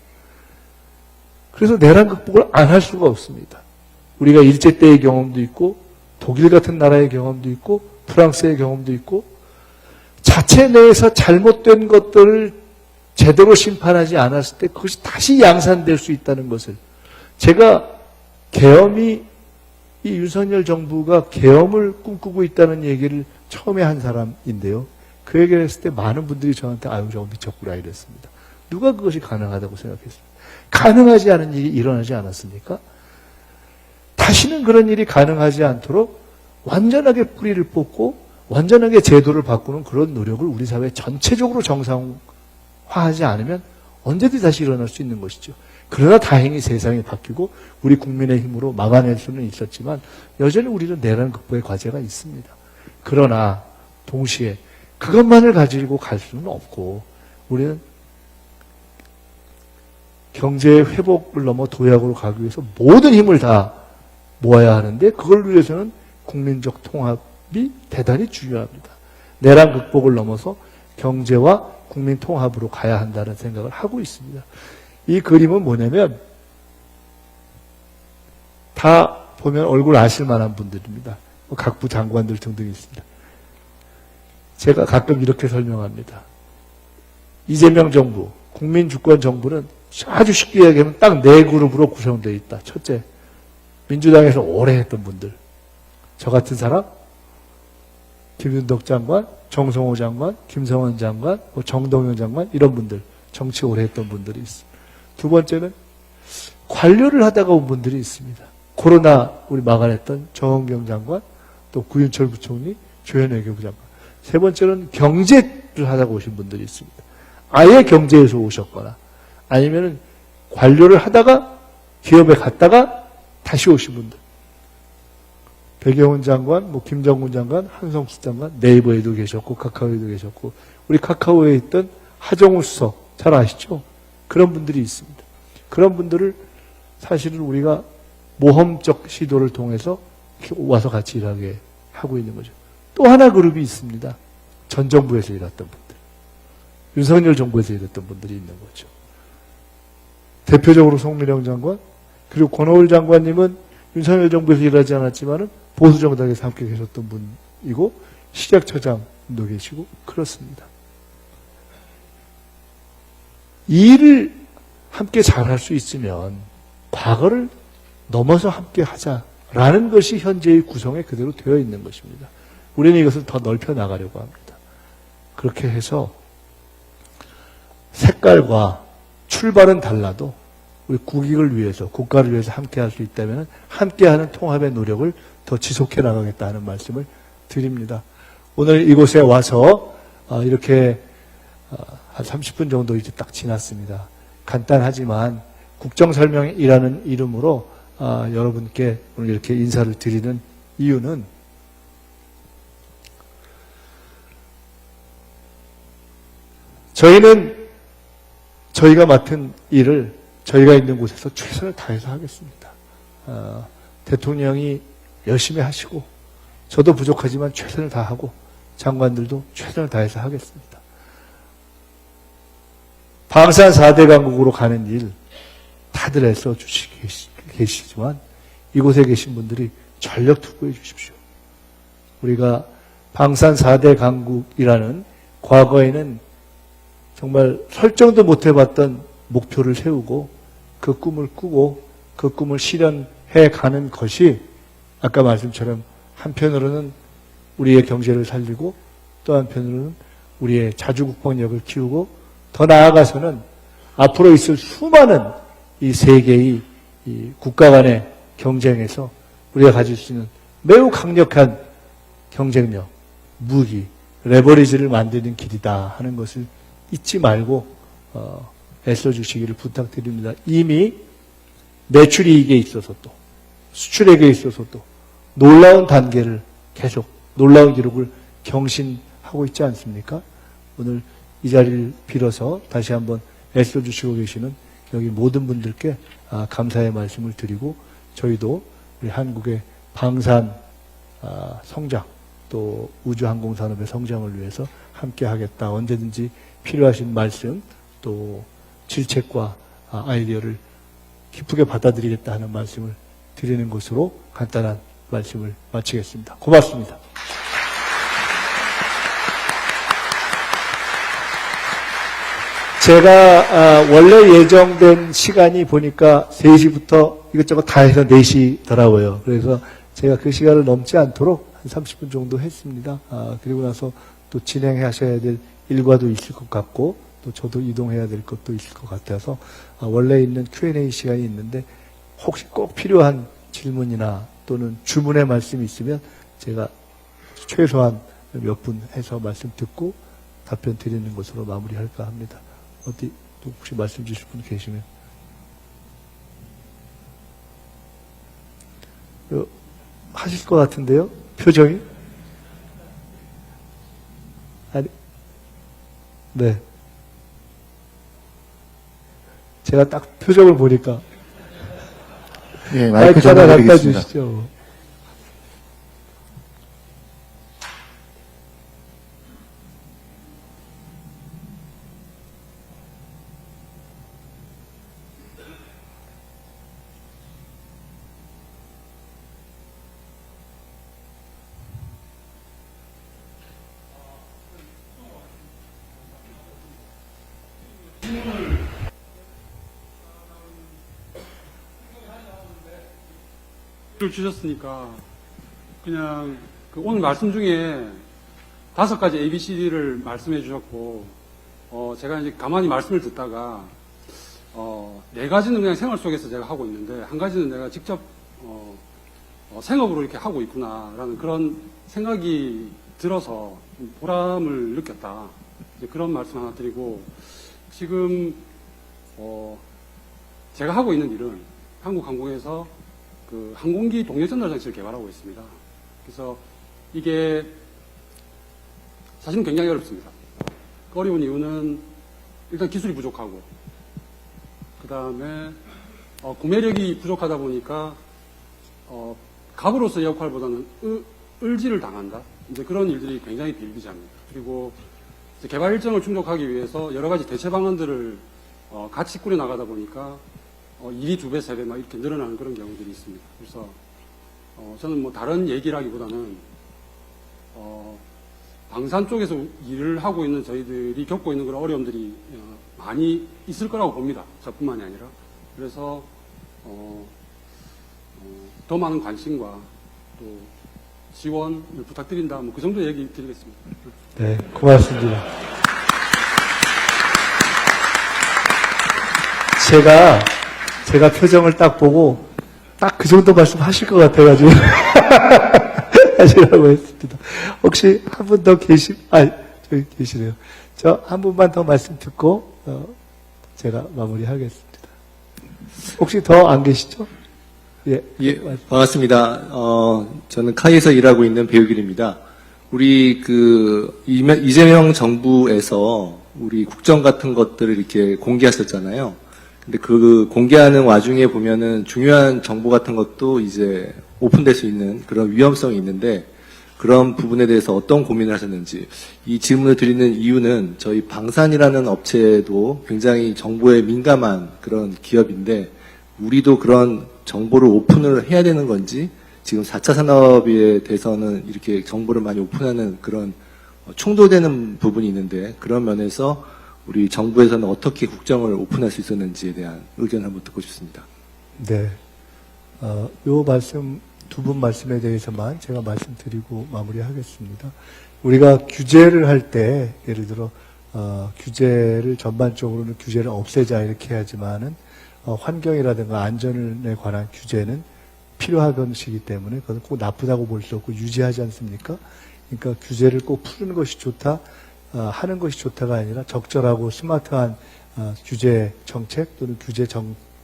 그래서 내란 극복을 안 할 수가 없습니다. 우리가 일제 때의 경험도 있고 독일 같은 나라의 경험도 있고 프랑스의 경험도 있고 자체 내에서 잘못된 것들을 제대로 심판하지 않았을 때 그것이 다시 양산될 수 있다는 것을 제가 계엄이 이 윤석열 정부가 계엄을 꿈꾸고 있다는 얘기를 처음에 한 사람인데요. 그 얘기를 했을 때 많은 분들이 저한테 아유 저거 미쳤구나 이랬습니다. 누가 그것이 가능하다고 생각했습니까? 가능하지 않은 일이 일어나지 않았습니까? 다시는 그런 일이 가능하지 않도록 완전하게 뿌리를 뽑고 완전하게 제도를 바꾸는 그런 노력을 우리 사회 전체적으로 정상화하지 않으면 언제든지 다시 일어날 수 있는 것이죠. 그러나 다행히 세상이 바뀌고 우리 국민의 힘으로 막아낼 수는 있었지만 여전히 우리는 내란 극복의 과제가 있습니다. 그러나 동시에 그것만을 가지고 갈 수는 없고 우리는 경제의 회복을 넘어 도약으로 가기 위해서 모든 힘을 다 모아야 하는데 그걸 위해서는 국민적 통합이 대단히 중요합니다. 내란 극복을 넘어서 경제와 국민 통합으로 가야 한다는 생각을 하고 있습니다. 이 그림은 뭐냐면 다 보면 얼굴 아실 만한 분들입니다. 각부 장관들 등등 있습니다. 제가 가끔 이렇게 설명합니다. 이재명 정부, 국민주권 정부는 아주 쉽게 이야기하면 딱 네 그룹으로 구성되어 있다. 첫째, 민주당에서 오래 했던 분들. 저 같은 사람, 김윤덕 장관, 정성호 장관, 김성원 장관, 정동영 장관 이런 분들, 정치 오래 했던 분들이 있습니다. 두 번째는 관료를 하다가 온 분들이 있습니다. 코로나 우리 막아냈던 정원경 장관, 또 구윤철 부총리, 조현 외교부 장관. 세 번째는 경제를 하다가 오신 분들이 있습니다. 아예 경제에서 오셨거나 아니면은 관료를 하다가 기업에 갔다가 다시 오신 분들. 배경훈 장관, 뭐 김정군 장관, 한성수 장관, 네이버에도 계셨고 카카오에도 계셨고 우리 카카오에 있던 하정우 수석 잘 아시죠? 그런 분들이 있습니다. 그런 분들을 사실은 우리가 모험적 시도를 통해서 와서 같이 일하게 하고 있는 거죠. 또 하나 그룹이 있습니다. 전 정부에서 일했던 분들. 윤석열 정부에서 일했던 분들이 있는 거죠. 대표적으로 송민영 장관, 그리고 권오을 장관님은 윤석열 정부에서 일하지 않았지만은 보수정당에서 함께 계셨던 분이고, 식약처장도 계시고, 그렇습니다. 이 일을 함께 잘할 수 있으면 과거를 넘어서 함께 하자라는 것이 현재의 구성에 그대로 되어 있는 것입니다. 우리는 이것을 더 넓혀 나가려고 합니다. 그렇게 해서 색깔과 출발은 달라도 우리 국익을 위해서, 국가를 위해서 함께 할 수 있다면 함께하는 통합의 노력을 더 지속해 나가겠다는 말씀을 드립니다. 오늘 이곳에 와서 이렇게 한 30분 정도 이제 딱 지났습니다. 간단하지만 국정설명이라는 이름으로 여러분께 오늘 이렇게 인사를 드리는 이유는 저희는 저희가 맡은 일을 저희가 있는 곳에서 최선을 다해서 하겠습니다. 대통령이 열심히 하시고 저도 부족하지만 최선을 다하고 장관들도 최선을 다해서 하겠습니다. 방산 4대 강국으로 가는 일 다들 애써 계시지만 이곳에 계신 분들이 전력 투구해 주십시오. 우리가 방산 4대 강국이라는 과거에는 정말 설정도 못 해봤던 목표를 세우고 그 꿈을 꾸고 그 꿈을 실현해 가는 것이 아까 말씀처럼 한편으로는 우리의 경제를 살리고 또 한편으로는 우리의 자주국방력을 키우고 더 나아가서는 앞으로 있을 수많은 이 세계의 이 국가 간의 경쟁에서 우리가 가질 수 있는 매우 강력한 경쟁력, 무기, 레버리지를 만드는 길이다 하는 것을 잊지 말고 애써주시기를 부탁드립니다. 이미 매출이익에 있어서도 수출액에 있어서도 놀라운 단계를 계속 놀라운 기록을 경신하고 있지 않습니까? 오늘 이 자리를 빌어서 다시 한번 애써주시고 계시는 여기 모든 분들께 감사의 말씀을 드리고 저희도 우리 한국의 방산 성장 또 우주항공산업의 성장을 위해서 함께하겠다. 언제든지 필요하신 말씀 또 질책과 아이디어를 기쁘게 받아들이겠다 하는 말씀을 드리는 것으로 간단한 말씀을 마치겠습니다. 고맙습니다. 제가 원래 예정된 시간이 보니까 3시부터 이것저것 다 해서 4시더라고요. 그래서 제가 그 시간을 넘지 않도록 한 30분 정도 했습니다. 그리고 나서 또 진행하셔야 될 일과도 있을 것 같고 또 저도 이동해야 될 것도 있을 것 같아서 원래 있는 Q&A 시간이 있는데 혹시 꼭 필요한 질문이나 또는 주문의 말씀이 있으면 제가 최소한 몇 분 해서 말씀 듣고 답변 드리는 것으로 마무리할까 합니다. 어디 또 혹시 말씀 주실 분 계시면 하실 것 같은데요? 표정이? 아니, 네. 제가 딱 표정을 보니까 예, 마이크 마이크 하나 갖다 전화드리겠습니다. 주시죠. 를 주셨으니까 그냥 그 오늘 말씀 중에 5가지 ABCD를 말씀해 주셨고 제가 이제 가만히 말씀을 듣다가 4가지는 그냥 생활 속에서 제가 하고 있는데 한 가지는 내가 직접 생업으로 이렇게 하고 있구나라는 그런 생각이 들어서 보람을 느꼈다. 이제 그런 말씀 하나 드리고 지금 제가 하고 있는 일은 한국항공에서 그 항공기 동력 전달 장치를 개발하고 있습니다. 그래서 이게 사실은 굉장히 어렵습니다. 어려운 이유는 일단 기술이 부족하고, 그 다음에 구매력이 부족하다 보니까 갑으로서의 역할보다는 을지를 당한다. 이제 그런 일들이 굉장히 비일비재합니다. 그리고 이제 개발 일정을 충족하기 위해서 여러 가지 대체 방안들을 같이 꾸려 나가다 보니까 일이 2배, 3배 막 이렇게 늘어나는 그런 경우들이 있습니다. 그래서 저는 뭐 다른 얘기라기보다는 방산 쪽에서 일을 하고 있는 저희들이 겪고 있는 그런 어려움들이 많이 있을 거라고 봅니다. 저뿐만이 아니라. 그래서 더 많은 관심과 또 지원을 부탁드린다. 뭐 그 정도 얘기 드리겠습니다. 네, 고맙습니다. 제가 표정을 딱 보고 딱 그 정도 말씀 하실 것 같아가지고 하시라고 했습니다. 혹시 한 분 더 저기 계시네요. 저 한 분만 더 말씀 듣고 제가 마무리하겠습니다. 혹시 더 안 계시죠? 예, 반갑습니다. 저는 카이에서 일하고 있는 배우길입니다. 우리 이재명 정부에서 우리 국정 같은 것들을 이렇게 공개하셨잖아요. 근데 그 공개하는 와중에 보면은 중요한 정보 같은 것도 이제 오픈될 수 있는 그런 위험성이 있는데, 그런 부분에 대해서 어떤 고민을 하셨는지. 이 질문을 드리는 이유는 저희 방산이라는 업체도 굉장히 정보에 민감한 그런 기업인데, 우리도 그런 정보를 오픈을 해야 되는 건지, 지금 4차 산업에 대해서는 이렇게 정보를 많이 오픈하는 그런 충돌되는 부분이 있는데, 그런 면에서 우리 정부에서는 어떻게 국정을 오픈할 수 있었는지에 대한 의견 한번 듣고 싶습니다. 네. 요 말씀, 두 분 말씀에 대해서만 제가 말씀드리고 마무리하겠습니다. 우리가 규제를 할 때, 예를 들어, 규제를 전반적으로는 규제를 없애자 이렇게 하지만은, 환경이라든가 안전에 관한 규제는 필요한 것이기 때문에 그것은 꼭 나쁘다고 볼 수 없고 유지하지 않습니까? 그러니까 규제를 꼭 푸는 것이 좋다, 하는 것이 좋다가 아니라 적절하고 스마트한 규제 정책 또는 규제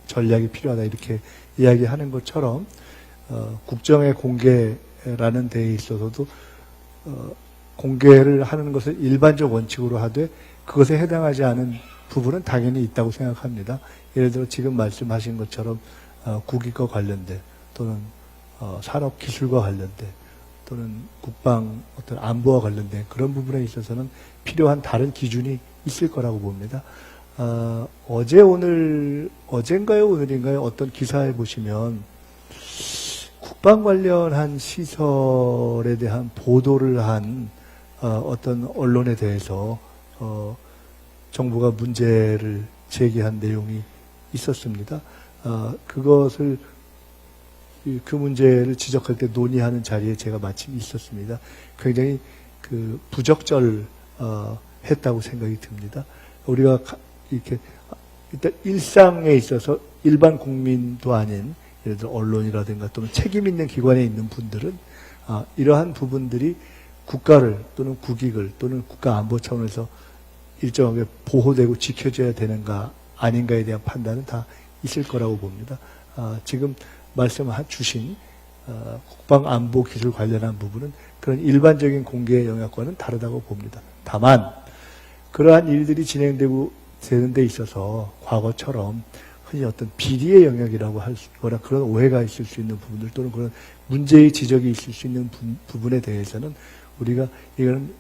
전략이 필요하다 이렇게 이야기하는 것처럼 국정의 공개라는 데에 있어서도 공개를 하는 것을 일반적 원칙으로 하되 그것에 해당하지 않은 부분은 당연히 있다고 생각합니다. 예를 들어 지금 말씀하신 것처럼 국익과 관련된 또는 산업기술과 관련된 또는 국방 어떤 안보와 관련된 그런 부분에 있어서는 필요한 다른 기준이 있을 거라고 봅니다. 어젠가요 오늘인가요 어떤 기사에 보시면 국방 관련한 시설에 대한 보도를 한 어떤 언론에 대해서 정부가 문제를 제기한 내용이 있었습니다. 그것을 그 문제를 지적할 때 논의하는 자리에 제가 마침 있었습니다. 굉장히 부적절했다고 생각이 듭니다. 우리가 이렇게 일단 일상에 있어서 일반 국민도 아닌 예를 들어 언론이라든가 또는 책임 있는 기관에 있는 분들은 이러한 부분들이 국가를 또는 국익을 또는 국가 안보 차원에서 일정하게 보호되고 지켜져야 되는가 아닌가에 대한 판단은 다 있을 거라고 봅니다. 지금 말씀 주신 국방 안보 기술 관련한 부분은 그런 일반적인 공개 영역과는 다르다고 봅니다. 다만 그러한 일들이 진행되고 되는 데 있어서 과거처럼 흔히 어떤 비리의 영역이라고 할 거나 그런 오해가 있을 수 있는 부분들 또는 그런 문제의 지적이 있을 수 있는 부분에 대해서는 우리가 이거는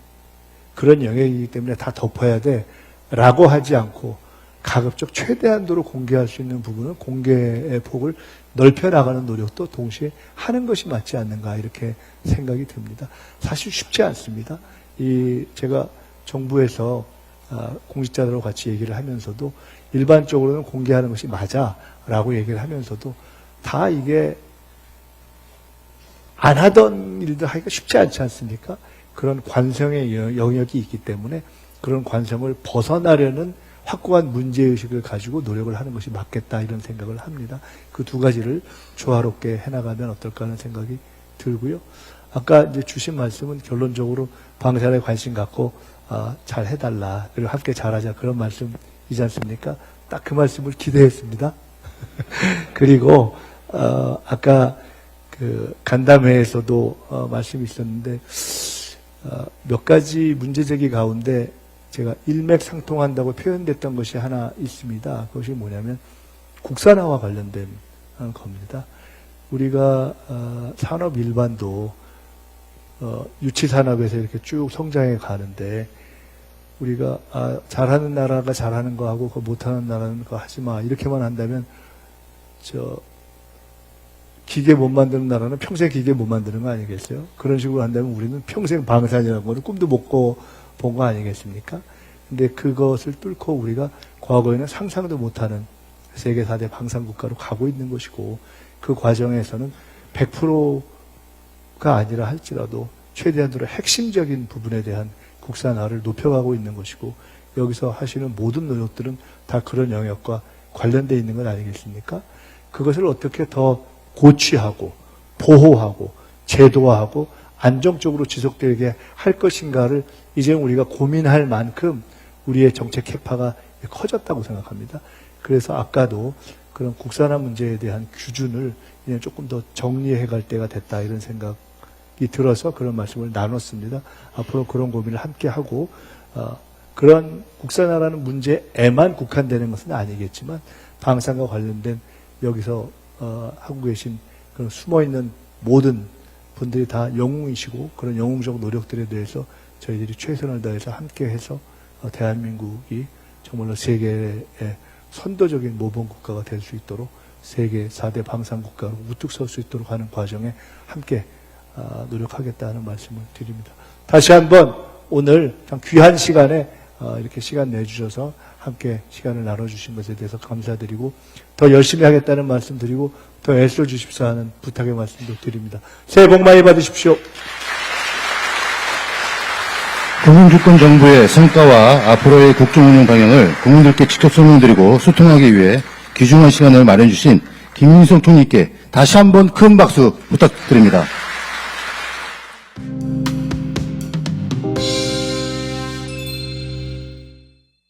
그런 영역이기 때문에 다 덮어야 돼 라고 하지 않고 가급적 최대한도로 공개할 수 있는 부분은 공개의 폭을 넓혀 나가는 노력도 동시에 하는 것이 맞지 않는가 이렇게 생각이 듭니다. 사실 쉽지 않습니다. 제가 정부에서 공직자들하고 같이 얘기를 하면서도 일반적으로는 공개하는 것이 맞아라고 얘기를 하면서도 다 이게 안 하던 일들 하기가 쉽지 않지 않습니까? 그런 관성의 영역이 있기 때문에 그런 관성을 벗어나려는 확고한 문제의식을 가지고 노력을 하는 것이 맞겠다 이런 생각을 합니다. 그 두 가지를 조화롭게 해나가면 어떨까 하는 생각이 들고요. 아까 이제 주신 말씀은 결론적으로 방산에 관심 갖고 잘 해달라 그리고 함께 잘하자 그런 말씀이지 않습니까? 딱 그 말씀을 기대했습니다. 그리고 아까 그 간담회에서도 말씀이 있었는데 몇 가지 문제제기 가운데 제가 일맥상통한다고 표현됐던 것이 하나 있습니다. 그것이 뭐냐면 국산화와 관련된 겁니다. 우리가 산업 일반도 유치산업에서 이렇게 쭉 성장해 가는데 우리가 잘하는 나라가 잘하는 거 하고 못하는 나라는 그거 하지 마 이렇게만 한다면 기계 못 만드는 나라는 평생 기계 못 만드는 거 아니겠어요? 그런 식으로 한다면 우리는 평생 방산이라는 거는 꿈도 못 본 거 아니겠습니까? 근데 그것을 뚫고 우리가 과거에는 상상도 못하는 세계 4대 방산국가로 가고 있는 것이고 그 과정에서는 100%가 아니라 할지라도 최대한으로 핵심적인 부분에 대한 국산화를 높여가고 있는 것이고 여기서 하시는 모든 노력들은 다 그런 영역과 관련되어 있는 건 아니겠습니까? 그것을 어떻게 더 고취하고 보호하고 제도화하고 안정적으로 지속되게 할 것인가를 이제 우리가 고민할 만큼 우리의 정책 캐파가 커졌다고 생각합니다. 그래서 아까도 그런 국산화 문제에 대한 기준을 그냥 조금 더 정리해 갈 때가 됐다 이런 생각이 들어서 그런 말씀을 나눴습니다. 앞으로 그런 고민을 함께 하고 그런 국산화라는 문제에만 국한되는 것은 아니겠지만 방산과 관련된 여기서 하고 계신 그런 숨어있는 모든 분들이 다 영웅이시고 그런 영웅적 노력들에 대해서 저희들이 최선을 다해서 함께해서 대한민국이 정말로 세계의 선도적인 모범국가가 될 수 있도록 세계 4대 방산국가로 우뚝 설 수 있도록 하는 과정에 함께 노력하겠다는 말씀을 드립니다. 다시 한번 오늘 참 귀한 시간에 이렇게 시간 내주셔서 함께 시간을 나눠주신 것에 대해서 감사드리고 더 열심히 하겠다는 말씀 드리고 더 애써주십사 하는 부탁의 말씀도 드립니다. 새해 복 많이 받으십시오. 국민주권 정부의 성과와 앞으로의 국정운영 방향을 국민들께 직접 설명드리고 소통하기 위해 귀중한 시간을 마련해 주신 김민석 총리께 다시 한번 큰 박수 부탁드립니다.